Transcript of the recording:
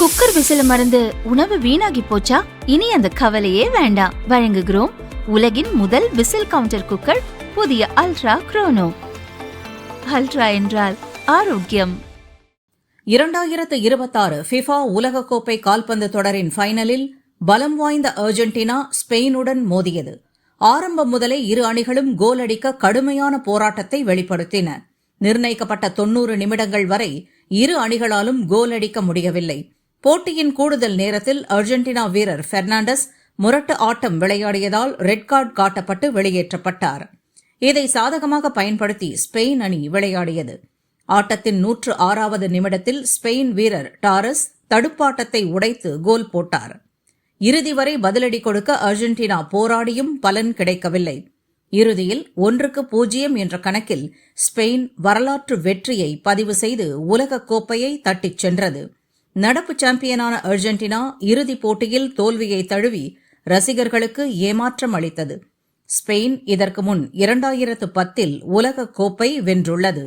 Cooker விசில மறந்து உணவு வீணாகி போச்சா? இனி அந்த கவலையே வேண்டாம். வழங்குகிறோம் உலகின் முதல் விசில் கவுண்டர் குக்கர், புதிய அல்ட்ரா குரோனோ. அல்ட்ரா என்றால் ஆரோக்கியம். 2026 ஃபிஃபா உலகக்கோப்பை கால்பந்து தொடரின் ஃபைனலில் பலம் வாய்ந்த அர்ஜென்டினா ஸ்பெயினுடன் மோதியது. ஆரம்பம் முதலே இரு அணிகளும் கோல் அடிக்க கடுமையான போராட்டத்தை வெளிப்படுத்தின. நிர்ணயிக்கப்பட்ட 90 நிமிடங்கள் வரை இரு அணிகளாலும் கோல் அடிக்க முடியவில்லை. போட்டியின் கூடுதல் நேரத்தில் அர்ஜென்டினா வீரர் பெர்னாண்டஸ் முரட்டு ஆட்டம் விளையாடியதால் ரெட் கார்டு காட்டப்பட்டு வெளியேற்றப்பட்டார். இதை சாதகமாக பயன்படுத்தி ஸ்பெயின் அணி விளையாடியது. ஆட்டத்தின் 106வது நிமிடத்தில் ஸ்பெயின் வீரர் டாரஸ் தடுப்பாட்டத்தை உடைத்து கோல் போட்டார். இறுதி வரை பதிலடி கொடுக்க அர்ஜென்டினா போராடியும் பலன் கிடைக்கவில்லை. இறுதியில் 1-0 என்ற கணக்கில் ஸ்பெயின் வரலாற்று வெற்றியை பதிவு செய்து உலகக் கோப்பையை தட்டிச் சென்றது. நடப்பு சாம்பியனான அர்ஜென்டினா இறுதிப் போட்டியில் தோல்வியை தழுவி ரசிகர்களுக்கு ஏமாற்றம் அளித்தது. ஸ்பெயின் இதற்கு முன் 2010 உலகக் கோப்பை வென்றுள்ளது.